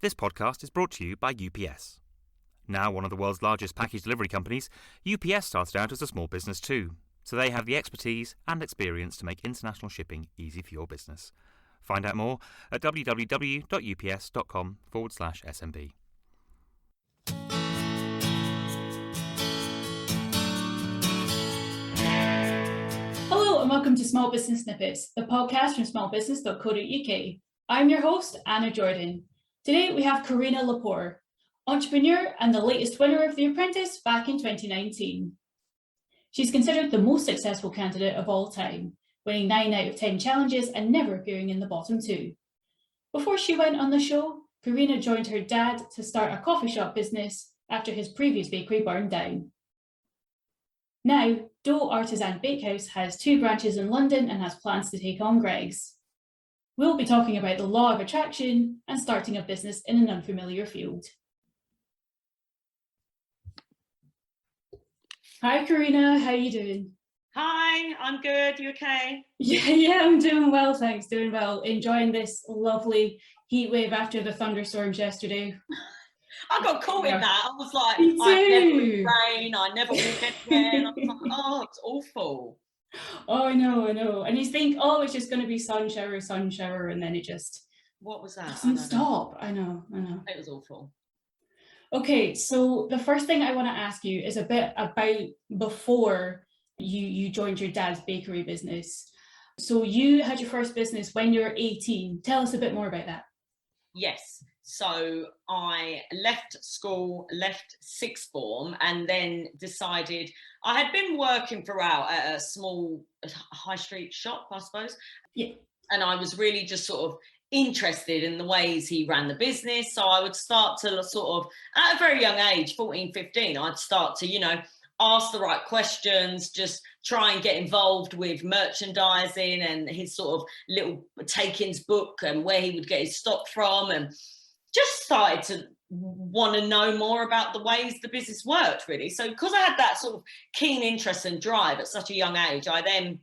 This podcast is brought to you by UPS. Now one of the world's largest package delivery companies, UPS started out as a small business too, so they have the expertise and experience to make international shipping easy for your business. Find out more at www.ups.com/SMB. Hello and welcome to Small Business Snippets, the podcast from smallbusiness.co.uk. I'm your host, Anna Jordan. Today we have Carina Lepore, entrepreneur and the latest winner of the Apprentice back in 2019. She's considered the most successful candidate of all time, winning 9 out of 10 challenges and never appearing in the bottom 2. Before she went on the show, Carina joined her dad to start a coffee shop business after his previous bakery burned down. Now, Dough Artisan Bakehouse has 2 branches in London and has plans to take on Greggs. We'll be talking about the law of attraction and starting a business in an unfamiliar field. Hi, Carina. How are you doing? Hi, I'm good. You okay? Yeah, I'm doing well, thanks. Doing well. Enjoying this lovely heat wave after the thunderstorms yesterday. I got caught in that. I was like, Me I never too. rain, I never walk anywhere. And I was like, oh, it's awful. Oh, I know. And you think, oh, it's just going to be sun shower, and then it just What was that? doesn't stop. I know. It was awful. Okay, so the first thing I want to ask you is a bit about before you joined your dad's bakery business. So you had your first business when you were 18. Tell us a bit more about that. Yes. So I left school, left sixth form, and then decided I had been working throughout at a small high street shop, I suppose. Yeah. And I was really just sort of interested in the ways he ran the business. So I would start to sort of, at a very young age, 14, 15, I'd start to, ask the right questions, just try and get involved with merchandising and his sort of little takings book and where he would get his stock from, and just started to want to know more about the ways the business worked, really. So because I had that sort of keen interest and drive at such a young age, I then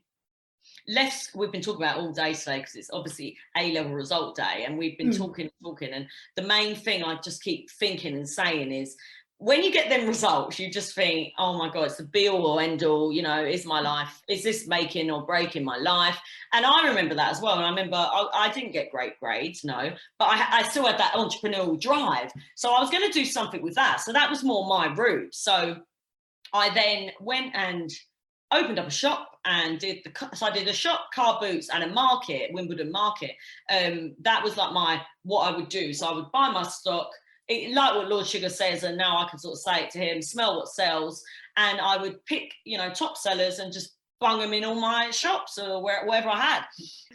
left. We've been talking about all day today because it's obviously A-level result day, and we've been talking, and the main thing I just keep thinking and saying is, when you get them results, you just think, oh my God, it's the be all or end all, is my life, is this making or breaking my life? And I remember that as well. And I remember I didn't get great grades, no, but I still had that entrepreneurial drive. So I was going to do something with that. So that was more my route. So I then went and opened up a shop and did a shop, car boots, and a market, Wimbledon market. That was like what I would do. So I would buy my stock, like what Lord Sugar says, and now I can sort of say it to him, smell what sells, and I would pick, top sellers and just bung them in all my shops or wherever I had.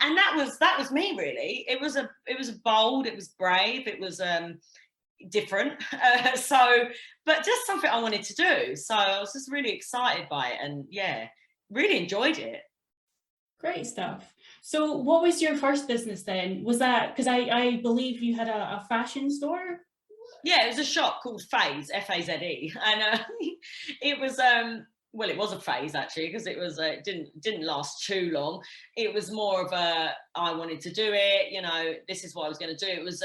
And that was me, really. It was bold, it was brave, it was different. But just something I wanted to do. So I was just really excited by it, and really enjoyed it. Great stuff. So what was your first business then? Was that, because I believe you had a fashion store? Yeah, it was a shop called Faze, F-A-Z-E, and it was it was a phase actually, because it was didn't last too long. It was more of I wanted to do it, this is what I was going to do. It was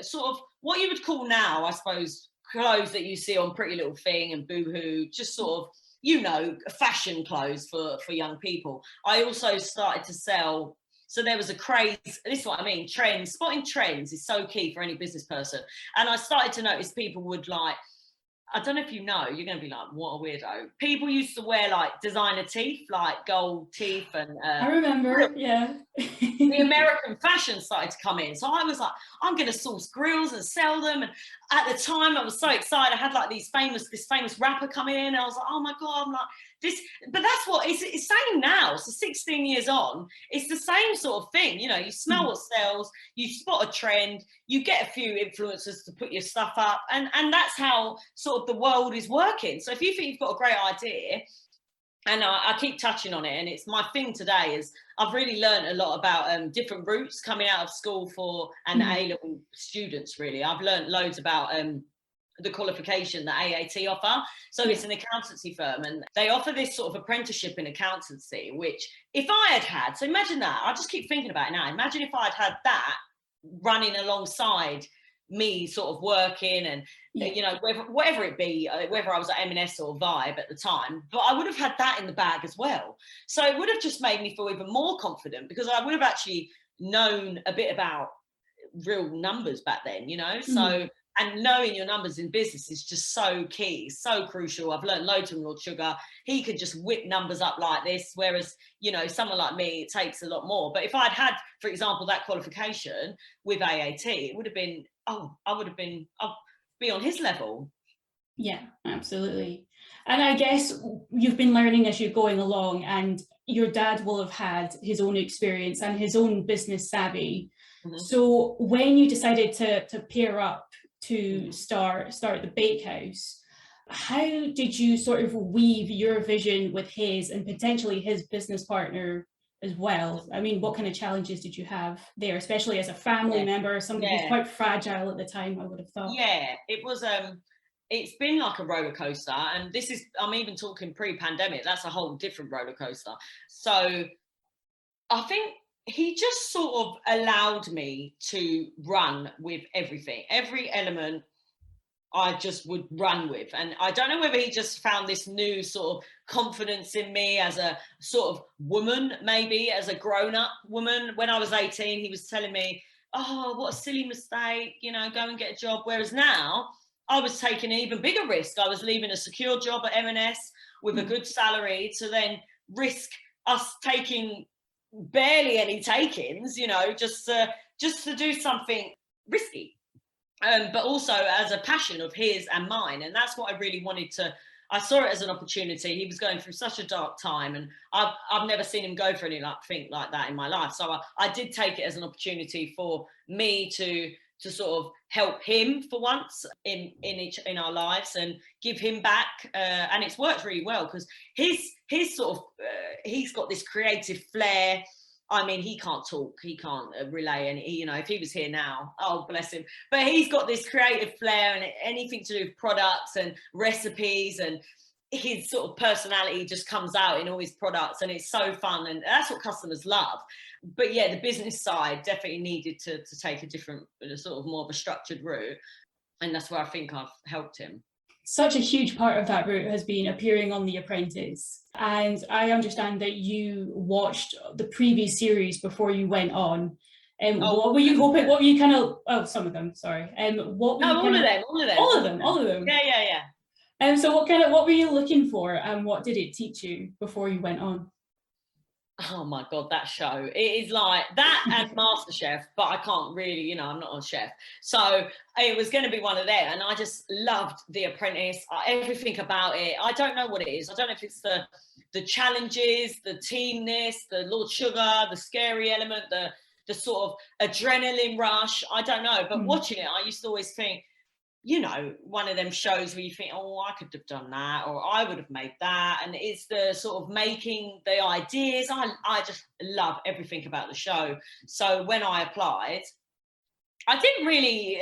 sort of what you would call now, I suppose, clothes that you see on Pretty Little Thing and Boohoo, just sort of fashion clothes for young people. I also started to sell. So there was a craze, this is what I mean, trends, spotting trends is so key for any business person. And I started to notice people would I don't know if you know, you're going to be like, what a weirdo. People used to wear designer teeth, like gold teeth. And I remember, yeah. The American fashion started to come in. So I was like, I'm going to source grills and sell them. And at the time I was so excited. I had this famous rapper come in. And I was like, oh my God, I'm like this. But that's what it's same now. So 16 years on, it's the same sort of thing. You smell what sells, you spot a trend, you get a few influencers to put your stuff up. And that's how sort of the world is working. So if you think you've got a great idea, and I keep touching on it, and it's my thing today, is I've really learned a lot about different routes coming out of school for A-level students, really. I've learned loads about the qualification that AAT offer. So it's an accountancy firm, and they offer this sort of apprenticeship in accountancy, which if I had, so imagine that, I just keep thinking about it now, imagine if I'd had that running alongside me sort of working and, you know, whatever it be, whether I was at M&S or Vibe at the time, but I would have had that in the bag as well. So it would have just made me feel even more confident, because I would have actually known a bit about real numbers back then, you know. So, and knowing your numbers in business is just so key, so crucial. I've learned loads from Lord Sugar. He could just whip numbers up like this, whereas, you know, someone like me, it takes a lot more. But if I'd had, for example, that qualification with AAT, it would have been, I'll be on his level. Yeah, absolutely. And I guess you've been learning as you're going along, and your dad will have had his own experience and his own business savvy. So when you decided to pair up to start the bakehouse, how did you sort of weave your vision with his and potentially his business partner as well? I mean, what kind of challenges did you have there, especially as a family member, somebody who's quite fragile at the time, I would have thought? Yeah, it was, it's been like a roller coaster, and this is, I'm even talking pre-pandemic, that's a whole different roller coaster. So I think he just sort of allowed me to run with everything, every element I just would run with. And I don't know whether he just found this new sort of confidence in me as a sort of woman, maybe as a grown-up woman. When I was 18, he was telling me, oh, what a silly mistake, you know, go and get a job. Whereas now I was taking an even bigger risk. I was leaving a secure job at M&S with a good salary to then risk us taking barely any takings, you know, just to do something risky, but also as a passion of his and mine. And that's what I really wanted to. I saw it as an opportunity. He was going through such a dark time, and I've never seen him go for anything like that in my life. So I did take it as an opportunity for me to sort of help him for once in our lives and give him back. And it's worked really well, because his sort of, he's got this creative flair. I mean, he can't talk, he can't relay any, you know, if he was here now, oh, bless him. But he's got this creative flair, and anything to do with products and recipes, and his sort of personality just comes out in all his products, and it's so fun, and that's what customers love. But yeah, the business side definitely needed to take a different, sort of more of a structured route, and that's where I think I've helped him. Such a huge part of that route has been appearing on The Apprentice, and I understand that you watched the previous series before you went on. What were you hoping? What were you kind of? Oh, some of them. Sorry. What? Were all of them. All of them. Yeah. So what were you looking for, and what did it teach you before you went on? Oh my God, that show. It is like that and MasterChef, but I can't really, you know, I'm not a chef. So it was going to be one of them. And I just loved The Apprentice, everything about it. I don't know what it is. I don't know if it's the challenges, the teamness, the Lord Sugar, the scary element, the sort of adrenaline rush. I don't know. But watching it, I used to always think, you know, one of them shows where you think, oh, I could have done that, or I would have made that. And it's the sort of making the ideas. I just love everything about the show. So when I applied, I didn't really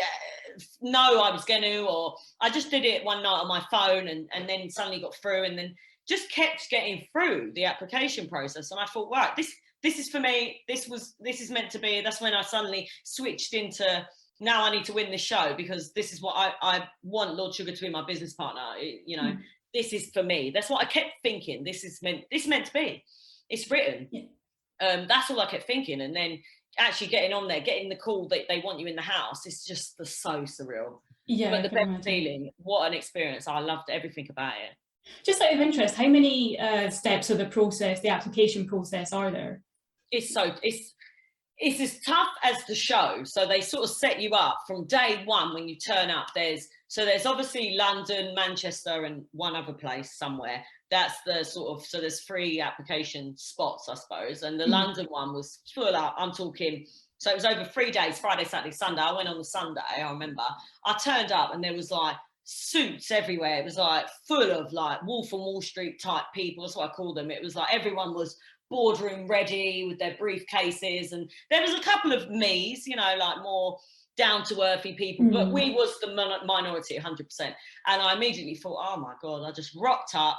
know I was going to, or I just did it one night on my phone, and then suddenly got through, and then just kept getting through the application process. And I thought, right, this is for me. This is meant to be. That's when I suddenly switched into, now I need to win this show, because this is what I want Lord Sugar to be my business partner. You know, this is for me. That's what I kept thinking. This is meant to be. It's written. Yeah. That's all I kept thinking. And then actually getting on there, getting the call that they want you in the house, it's just so surreal. Yeah. But the best feeling, what an experience. I loved everything about it. Just out of interest, how many steps of the process, the application process, are there? It's as tough as the show. So they sort of set you up from day one when you turn up. There's obviously London, Manchester, and one other place somewhere. That's the sort of, so there's 3 application spots, I suppose. And the London one was full up. I'm talking, so it was over 3 days, Friday, Saturday, Sunday. I went on the Sunday, I remember. I turned up and there was like suits everywhere. It was like full of like Wolf on Wall Street type people. That's what I call them. It was like everyone was boardroom ready with their briefcases, and there was a couple of me's, you know, like more down-to-earthy people, but we was the minority 100%. And I immediately thought, oh my God, I just rocked up.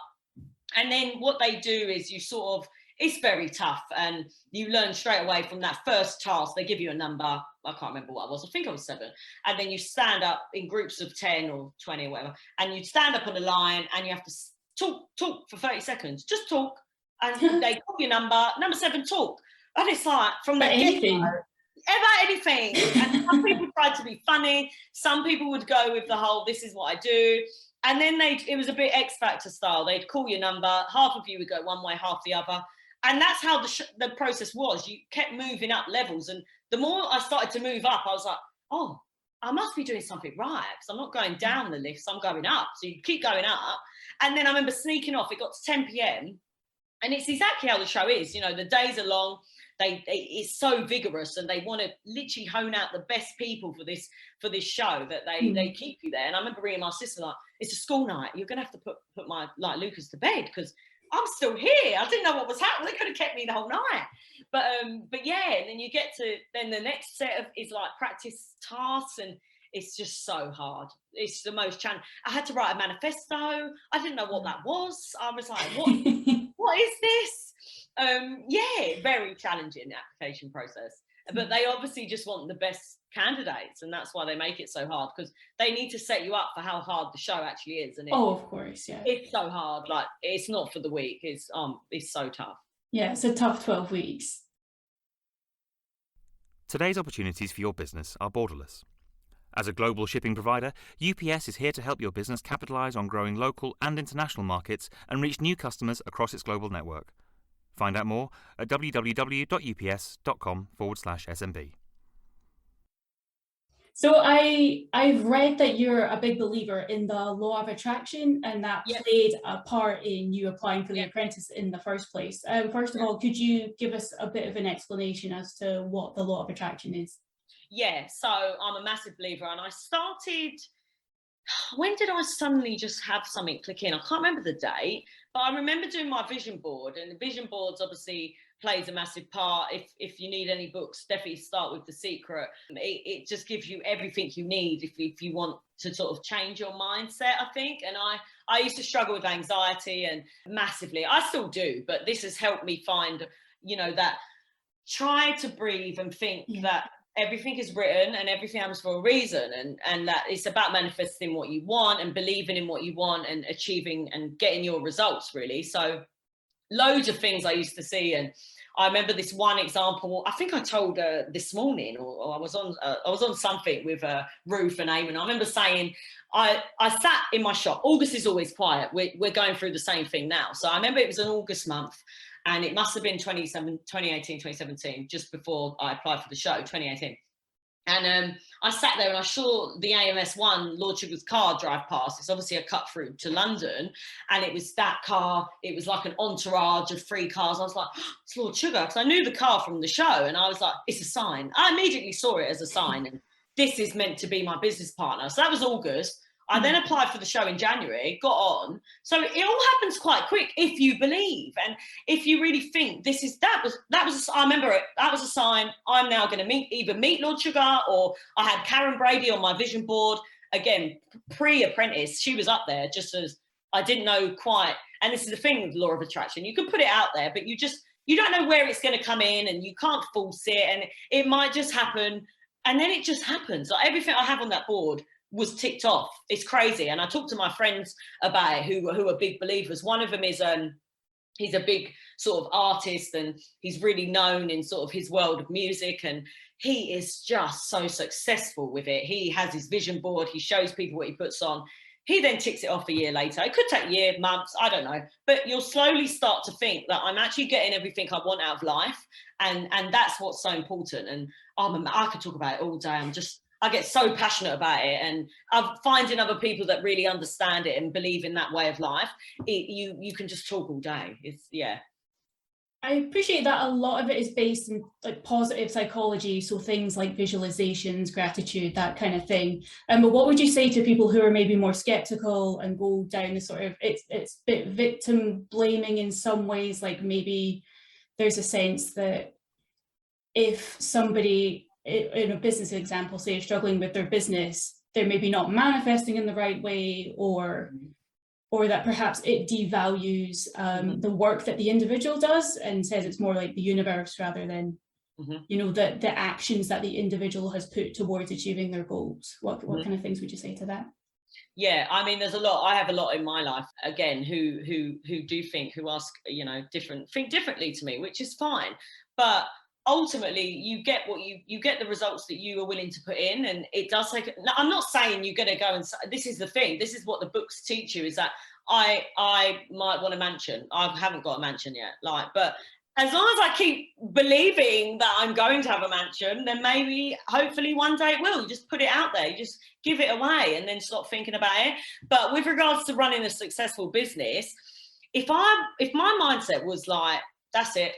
And then what they do is you sort of, it's very tough, and you learn straight away from that first task. They give you a number, I can't remember what I was. I think I was 7. And then you stand up in groups of 10 or 20 or whatever, and you stand up on the line and you have to talk for 30 seconds. Just talk. And they call your number 7, talk. And it's like, from the anything. About anything. And some people tried to be funny. Some people would go with the whole, this is what I do. And then it was a bit X Factor style. They'd call your number. Half of you would go one way, half the other. And that's how the process was. You kept moving up levels. And the more I started to move up, I was like, oh, I must be doing something right. Because I'm not going down the lifts, I'm going up. So you keep going up. And then I remember sneaking off. It got to 10 p.m. And it's exactly how the show is. You know, the days are long. It's so vigorous, and they want to literally hone out the best people for this show that they keep you there. And I remember ringing my sister, like, it's a school night. You're going to have to put my, like, Lucas to bed because I'm still here. I didn't know what was happening. They could have kept me the whole night. But yeah, and then you get to, then the next set is like practice tasks, and it's just so hard. It's the most challenging. I had to write a manifesto. I didn't know what that was. I was like, what is this? Yeah, very challenging application process. But they obviously just want the best candidates, and that's why they make it so hard, because they need to set you up for how hard the show actually is. And of course, yeah. It's so hard. Like, it's not for the weak. It's so tough. Yeah, it's a tough 12 weeks. Today's opportunities for your business are borderless. As a global shipping provider, UPS is here to help your business capitalise on growing local and international markets and reach new customers across its global network. Find out more at www.ups.com/SMB. So I've read that you're a big believer in the law of attraction, and that played a part in you applying for the Apprentice in the first place. First of all, could you give us a bit of an explanation as to what the law of attraction is? Yeah, so I'm a massive believer, and I started, when did I suddenly just have something click in? I can't remember the date, but I remember doing my vision board, and the vision boards obviously plays a massive part. If you need any books, definitely start with The Secret. It just gives you everything you need if you want to sort of change your mindset, I think. And I used to struggle with anxiety, and massively, I still do, but this has helped me find, that try to breathe and think that everything is written and everything happens for a reason, and that it's about manifesting what you want and believing in what you want and achieving and getting your results, really. So loads of things I used to see, and I remember this one example. I think I told this morning, or I was on something with Ruth and Eamon. I remember saying I sat in my shop. August is always quiet. We're going through the same thing now. So I remember it was an August month, and it must have been 2018, 2017, just before I applied for the show, 2018. And I sat there and I saw the AMS1 Lord Sugar's car drive past. It's obviously a cut through to London. And it was that car. It was like an entourage of 3 cars. I was like, oh, it's Lord Sugar. Because I knew the car from the show. And I was like, it's a sign. I immediately saw it as a sign. And this is meant to be my business partner. So that was August. I then applied for the show in January, got on. So it all happens quite quick if you believe, and if you really think I remember it. That was a sign. I'm now going to meet Lord Sugar, or I had Karen Brady on my vision board. Again, pre-Apprentice, she was up there, just as I didn't know quite. And this is the thing with law of attraction. You can put it out there, but you don't know where it's going to come in, and you can't force it, and it might just happen. And then it just happens. Like, everything I have on that board was ticked off. It's crazy. And I talked to my friends about it who are big believers. One of them is he's a big sort of artist, and he's really known in sort of his world of music, and he is just so successful with it. He has his vision board, he shows people what he puts on. He then ticks it off a year later. It could take a year, months, I don't know. But you'll slowly start to think that I'm actually getting everything I want out of life. And that's what's so important. And I could talk about it all day. I get so passionate about it, and I'm finding other people that really understand it and believe in that way of life. You can just talk all day. I appreciate that a lot of it is based in like positive psychology, so things like visualizations, gratitude, that kind of thing. But what would you say to people who are maybe more skeptical and go down the sort of it's a bit victim blaming in some ways? Like, maybe there's a sense that if somebody in a business example, say, struggling with their business, they're maybe not manifesting in the right way, or that perhaps it devalues the work that the individual does and says it's more like the universe rather than you know, the actions that the individual has put towards achieving their goals. What kind of things would you say to that? Yeah, I mean, there's a lot. I have a lot in my life, again, who do think, who ask, you know, think differently to me, which is fine. But ultimately, you get what you get the results that you are willing to put in, and it does take. I'm not saying you're going to go and. This is the thing. This is what the books teach you, is that I might want a mansion. I haven't got a mansion yet, but as long as I keep believing that I'm going to have a mansion, then maybe, hopefully one day it will. You just put it out there, you just give it away and then stop thinking about it. But with regards to running a successful business, if my mindset was like, that's it,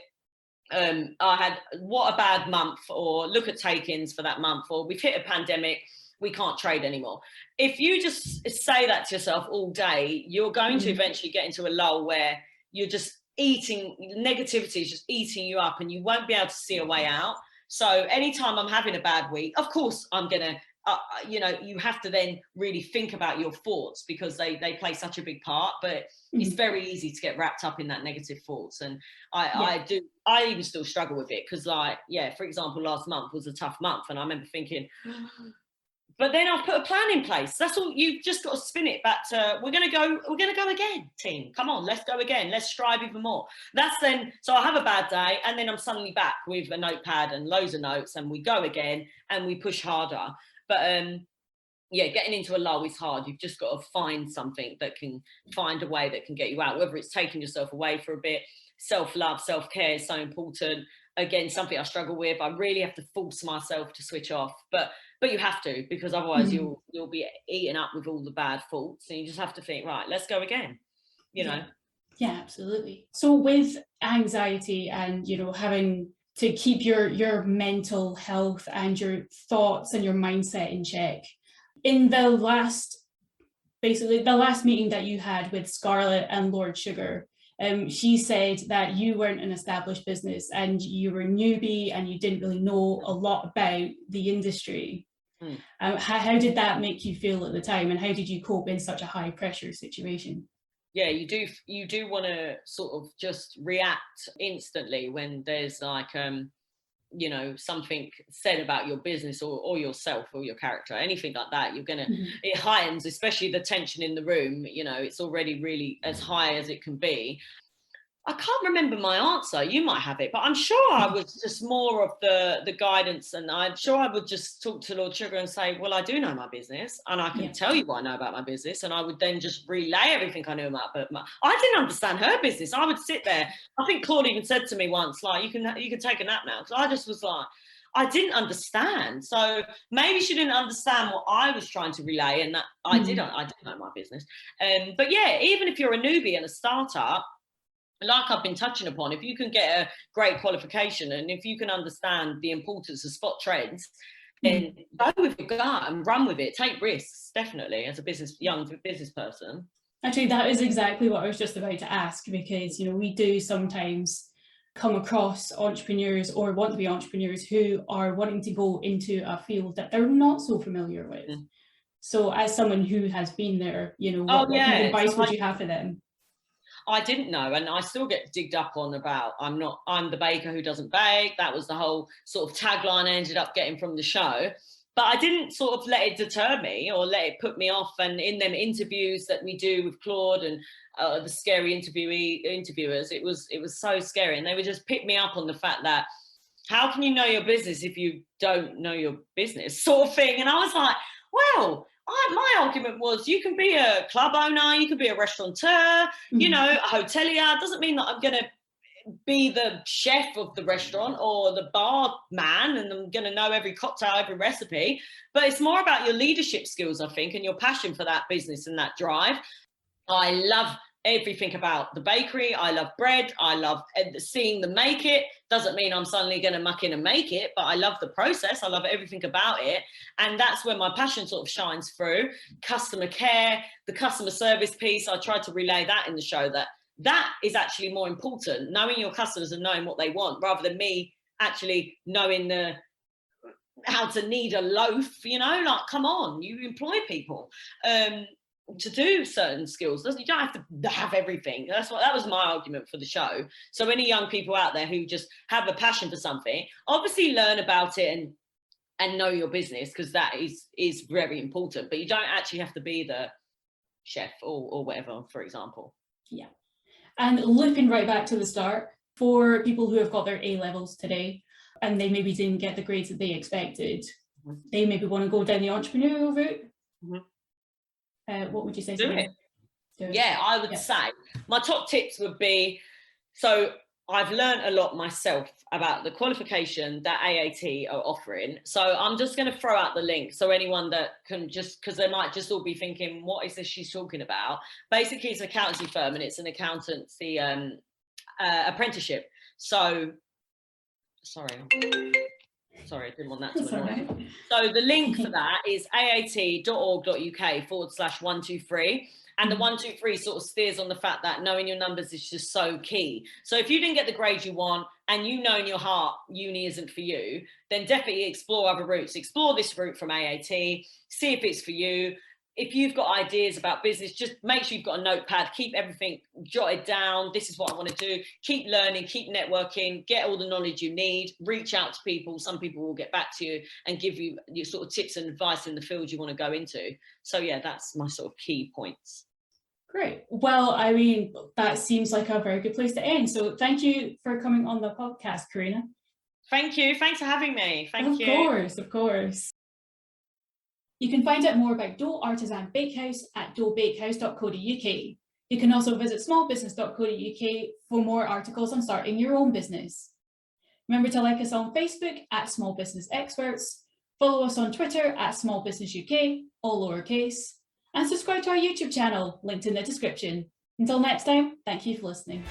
I had, what a bad month, or look at take-ins for that month, or we've hit a pandemic, we can't trade anymore. If you just say that to yourself all day, you're going to eventually get into a lull where you're just negativity is just eating you up, and you won't be able to see a way out. So anytime I'm having a bad week, of course I'm gonna you have to then really think about your thoughts, because they play such a big part. But it's very easy to get wrapped up in that negative thoughts, and I even still struggle with it, because for example, last month was a tough month, and I remember thinking, but then I've put a plan in place. That's all. You've just got to spin it back to, we're going to go again, team. Come on, let's go again. Let's strive even more. So I have a bad day, and then I'm suddenly back with a notepad and loads of notes, and we go again and we push harder. But getting into a lull is hard. You've just got to find something that can find a way that can get you out, whether it's taking yourself away for a bit. Self-love, self-care is so important. Again, something I struggle with. I really have to force myself to switch off, but you have to, because otherwise you'll be eaten up with all the bad thoughts, and you just have to think, right, let's go again, you know. Yeah, absolutely. So with anxiety and, you know, having to keep your mental health and your thoughts and your mindset in check, in the last meeting that you had with Scarlett and Lord Sugar, she said that you weren't an established business and you were a newbie and you didn't really know a lot about the industry. How did that make you feel at the time, and how did you cope in such a high pressure situation? Yeah, you do want to sort of just react instantly when there's something said about your business or yourself or your character, anything like that. You're gonna it heightens, especially the tension in the room. You know, it's already really as high as it can be. I can't remember my answer. You might have it, but I'm sure I was just more of the guidance, and I'm sure I would just talk to Lord Sugar and say, well, I do know my business, and I can tell you what I know about my business, and I would then just relay everything I knew about. But I didn't understand her business. I would sit there. I think Claude even said to me once, like, you can take a nap now, because I just was like, I didn't understand. So maybe she didn't understand what I was trying to relay, and that I didn't know my business. But yeah, even if you're a newbie and a startup, like I've been touching upon, if you can get a great qualification, and if you can understand the importance of spot trends, then go with your gut and run with it. Take risks, definitely, as a young business person. Actually, that is exactly what I was just about to ask, because, you know, we do sometimes come across entrepreneurs or want to be entrepreneurs who are wanting to go into a field that they're not so familiar with. So as someone who has been there, you know, what kind of advice would you have for them? I didn't know, and I still get digged up on about I'm the baker who doesn't bake. That was the whole sort of tagline I ended up getting from the show. But I didn't sort of let it deter me or let it put me off. And in them interviews that we do with Claude and the scary interviewers, it was so scary, and they would just pick me up on the fact that, how can you know your business if you don't know your business, sort of thing. And I was like, well, my argument was, you can be a club owner, you can be a restaurateur, you know, a hotelier. It doesn't mean that I'm going to be the chef of the restaurant or the bar man, and I'm going to know every cocktail, every recipe. But it's more about your leadership skills, I think, and your passion for that business and that drive. I love everything about the bakery. I love bread. I love seeing them make it. Doesn't mean I'm suddenly going to muck in and make it, but I love the process. I love everything about it. And that's where my passion sort of shines through. Customer care, the customer service piece, I tried to relay that in the show, that is actually more important, knowing your customers and knowing what they want, rather than me actually knowing how to knead a loaf, you know, like, come on, you employ people. to do certain skills. You don't have to have everything. That was my argument for the show. So any young people out there who just have a passion for something, obviously learn about it and know your business, because that is very important. But you don't actually have to be the chef or whatever, for example. Yeah. And looping right back to the start, for people who have got their A-levels today and they maybe didn't get the grades that they expected, they maybe want to go down the entrepreneurial route. What would you say? Do it. Yeah, I would say my top tips would be, so I've learned a lot myself about the qualification that AAT are offering. So I'm just going to throw out the link. So anyone that can, just because they might just all be thinking, what is this she's talking about? Basically, it's an accountancy firm and it's an accountancy apprenticeship. So, sorry, I didn't want that to annoy you. So the link for that is aat.org.uk/123. And the 123 sort of steers on the fact that knowing your numbers is just so key. So if you didn't get the grade you want and you know in your heart uni isn't for you, then definitely explore other routes. Explore this route from AAT, see if it's for you. If you've got ideas about business, just make sure you've got a notepad, keep everything jotted down. This is what I want to do. Keep learning, keep networking, get all the knowledge you need, reach out to people. Some people will get back to you and give you your sort of tips and advice in the field you want to go into. So yeah, that's my sort of key points. Great. Well, I mean, that seems like a very good place to end. So thank you for coming on the podcast, Carina. Thank you. Thanks for having me. Thank you. Of course. You can find out more about Dough Artisan Bakehouse at doughbakehouse.co.uk. You can also visit smallbusiness.co.uk for more articles on starting your own business. Remember to like us on Facebook at Small Business Experts, follow us on Twitter at Small Business UK, all lowercase, and subscribe to our YouTube channel, linked in the description. Until next time, thank you for listening.